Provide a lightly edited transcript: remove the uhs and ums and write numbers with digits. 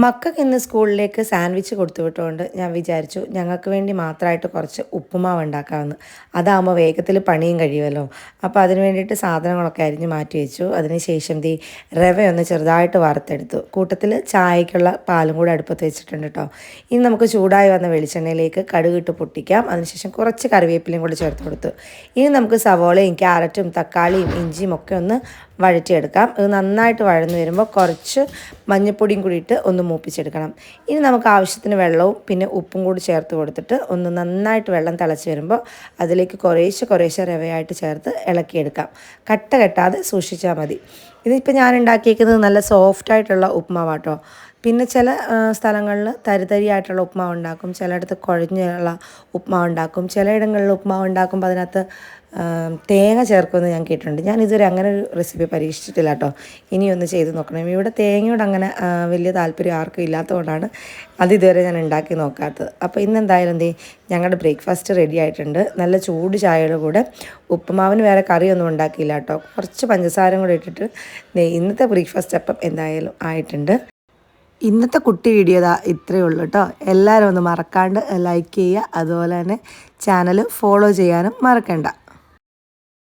മക്കൾക്ക് ഇന്ന് സ്കൂളിലേക്ക് സാൻഡ്വിച്ച് കൊടുത്തു വിട്ടുകൊണ്ട് ഞാൻ വിചാരിച്ചു ഞങ്ങൾക്ക് വേണ്ടി മാത്രമായിട്ട് കുറച്ച് ഉപ്പുമാവ് ഉണ്ടാക്കാമെന്ന്. അതാകുമ്പോൾ വേഗത്തിൽ പണിയും കഴിയുമല്ലോ. അപ്പോൾ അതിന് വേണ്ടിയിട്ട് സാധനങ്ങളൊക്കെ അരിഞ്ഞ് മാറ്റി വെച്ചു. അതിനുശേഷം റവയൊന്ന് ചെറുതായിട്ട് വറുത്തെടുത്തു. കൂട്ടത്തിൽ ചായക്കുള്ള പാലും കൂടെ അടുപ്പത്ത് വെച്ചിട്ടുണ്ട് കേട്ടോ. ഇനി നമുക്ക് ചൂടായി വന്ന വെളിച്ചെണ്ണയിലേക്ക് കടുകിട്ട് പൊട്ടിക്കാം. അതിനുശേഷം കുറച്ച് കറിവേപ്പിലയും കൂടി ചേർത്ത് കൊടുത്തു. ഇനി നമുക്ക് സവോളയും ക്യാരറ്റും തക്കാളിയും ഇഞ്ചിയും ഒക്കെ ഒന്ന് വഴറ്റിയെടുക്കാം. ഇത് നന്നായിട്ട് വഴന്നു വരുമ്പോൾ കുറച്ച് മഞ്ഞൾപ്പൊടിയും കൂടി ഇട്ട് ഒന്ന് മൂപ്പിച്ചെടുക്കണം. ഇനി നമുക്ക് ആവശ്യത്തിന് വെള്ളവും പിന്നെ ഉപ്പും കൂടി ചേർത്ത് കൊടുത്തിട്ട് ഒന്ന് നന്നായിട്ട് വെള്ളം തിളച്ച് വരുമ്പോൾ അതിലേക്ക് കുറേശ്ശെ റവയായിട്ട് ചേർത്ത് ഇളക്കിയെടുക്കാം. കട്ട കെട്ടാതെ സൂക്ഷിച്ചാൽ മതി. ഇതിപ്പോൾ ഞാൻ ഉണ്ടാക്കിയിരിക്കുന്നത് നല്ല സോഫ്റ്റായിട്ടുള്ള ഉപ്പുമാവാട്ടോ. പിന്നെ ചില സ്ഥലങ്ങളിൽ തരിതരിയായിട്ടുള്ള ഉപ്പുമാവ് ഉണ്ടാക്കും, ചിലയിടത്ത് കുഴഞ്ഞുള്ള ഉപ്പുമാവ് ഉണ്ടാക്കും, ചിലയിടങ്ങളിൽ ഉപ്പുമാവ് ഉണ്ടാക്കുമ്പോൾ അതിനകത്ത് തേങ്ങ ചേർക്കുമെന്ന് ഞാൻ കേട്ടിട്ടുണ്ട്. ഞാൻ ഇതുവരെ അങ്ങനെ ഒരു റെസിപ്പി പരീക്ഷിച്ചിട്ടില്ല കേട്ടോ. ഇനിയൊന്ന് ചെയ്ത് നോക്കണം. ഇവിടെ തേങ്ങയോട് അങ്ങനെ വലിയ താല്പര്യം ആർക്കും ഇല്ലാത്തതുകൊണ്ടാണ് ഇതുവരെ ഞാൻ ഉണ്ടാക്കി നോക്കാത്തത്. അപ്പോൾ ഇന്നെന്തായാലും ഞങ്ങളുടെ ബ്രേക്ക്ഫാസ്റ്റ് റെഡി ആയിട്ടുണ്ട്. നല്ല ചൂട് ചായയുടെ കൂടെ ഉപ്പുമാവിന് വേറെ കറിയൊന്നും ഉണ്ടാക്കിയില്ല കേട്ടോ. കുറച്ച് പഞ്ചസാരം കൂടെ ഇട്ടിട്ട് ഇന്നത്തെ ബ്രേക്ക്ഫാസ്റ്റ് അപ്പം എന്തായാലും ആയിട്ടുണ്ട്. ഇന്നത്തെ കുട്ടി വീഡിയോ ഇത്രയേ ഉള്ളൂ കേട്ടോ. എല്ലാവരും ഒന്ന് മറക്കാണ്ട് ലൈക്ക് ചെയ്യുക, അതുപോലെ തന്നെ ചാനൽ ഫോളോ ചെയ്യാനും മറക്കണ്ട.